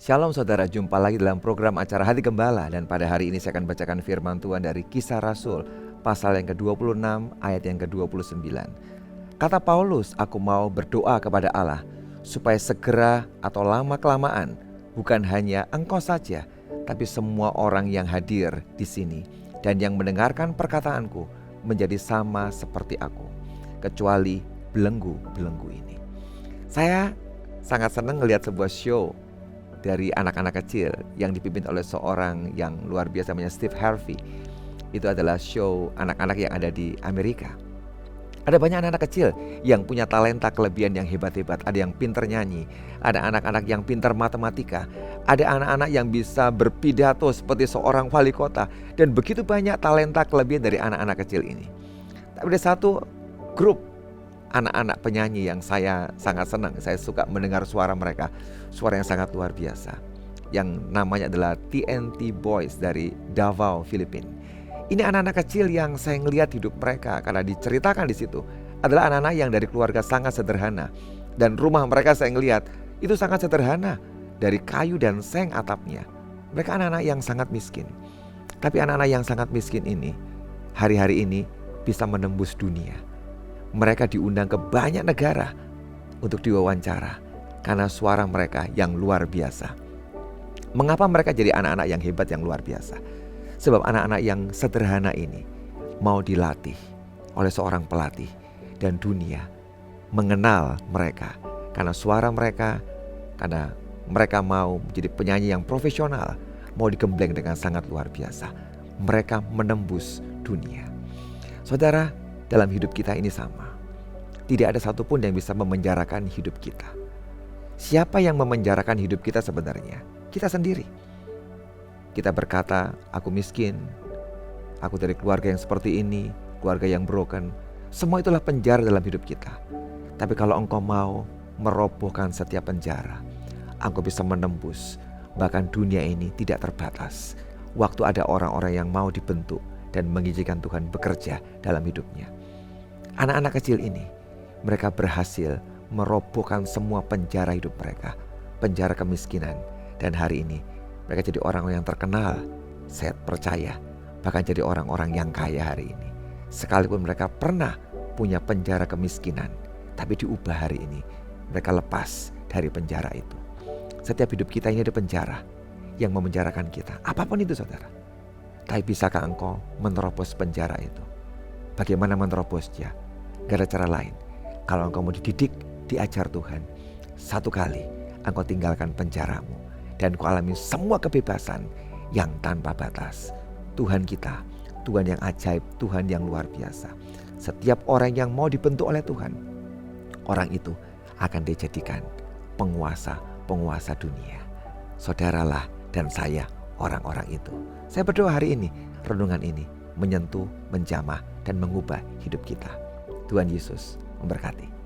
Shalom saudara, jumpa lagi dalam program acara Hati Gembala. Dan pada hari ini saya akan bacakan firman Tuhan dari Kisah Rasul pasal yang ke-26 ayat yang ke-29. Kata Paulus, aku mau berdoa kepada Allah supaya segera atau lama-kelamaan bukan hanya engkau saja, tapi semua orang yang hadir di sini dan yang mendengarkan perkataanku menjadi sama seperti aku, kecuali belenggu-belenggu ini. Saya sangat senang melihat sebuah show dari anak-anak kecil yang dipimpin oleh seorang yang luar biasa namanya Steve Harvey. Itu adalah show anak-anak yang ada di Amerika. Ada banyak anak-anak kecil yang punya talenta kelebihan yang hebat-hebat. Ada yang pintar nyanyi, ada anak-anak yang pintar matematika, ada anak-anak yang bisa berpidato seperti seorang wali kota. Dan begitu banyak talenta kelebihan dari anak-anak kecil ini. Tapi ada satu grup anak-anak penyanyi yang saya sangat senang. Saya suka mendengar suara mereka, suara yang sangat luar biasa, yang namanya adalah TNT Boys dari Davao, Filipina. Ini anak-anak kecil yang saya ngelihat hidup mereka, karena diceritakan di situ adalah anak-anak yang dari keluarga sangat sederhana. Dan rumah mereka saya ngelihat itu sangat sederhana, dari kayu dan seng atapnya. Mereka anak-anak yang sangat miskin. Tapi anak-anak yang sangat miskin ini hari-hari ini bisa menembus dunia. Mereka diundang ke banyak negara untuk diwawancara karena suara mereka yang luar biasa. Mengapa mereka jadi anak-anak yang hebat, yang luar biasa? Sebab anak-anak yang sederhana ini mau dilatih oleh seorang pelatih, dan dunia mengenal mereka karena suara mereka, karena mereka mau menjadi penyanyi yang profesional, mau digembleng dengan sangat luar biasa. Mereka menembus dunia. Saudara, dalam hidup kita ini sama. Tidak ada satupun yang bisa memenjarakan hidup kita. Siapa yang memenjarakan hidup kita sebenarnya? Kita sendiri. Kita berkata, aku miskin, aku dari keluarga yang seperti ini, keluarga yang broken. Semua itulah penjara dalam hidup kita. Tapi kalau engkau mau merobohkan setiap penjara, engkau bisa menembus. Bahkan dunia ini tidak terbatas. Waktu ada orang-orang yang mau dibentuk dan mengizinkan Tuhan bekerja dalam hidupnya. Anak-anak kecil ini, mereka berhasil merobohkan semua penjara hidup mereka, penjara kemiskinan. Dan hari ini mereka jadi orang yang terkenal, saya percaya, bahkan jadi orang-orang yang kaya hari ini. Sekalipun mereka pernah punya penjara kemiskinan, tapi diubah hari ini, mereka lepas dari penjara itu. Setiap hidup kita ini ada penjara yang memenjarakan kita, apapun itu saudara. Tapi bisakah engkau menerobos penjara itu? Bagaimana menerobosnya? Gak ada cara lain. Kalau engkau mau dididik, diajar Tuhan, satu kali engkau tinggalkan penjaramu dan engkau alami semua kebebasan yang tanpa batas. Tuhan kita, Tuhan yang ajaib, Tuhan yang luar biasa. Setiap orang yang mau dibentuk oleh Tuhan, orang itu akan dijadikan penguasa-penguasa dunia. Saudaralah dan saya orang-orang itu. Saya berdoa hari ini, renungan ini menyentuh, menjamah dan mengubah hidup kita. Tuhan Yesus memberkati.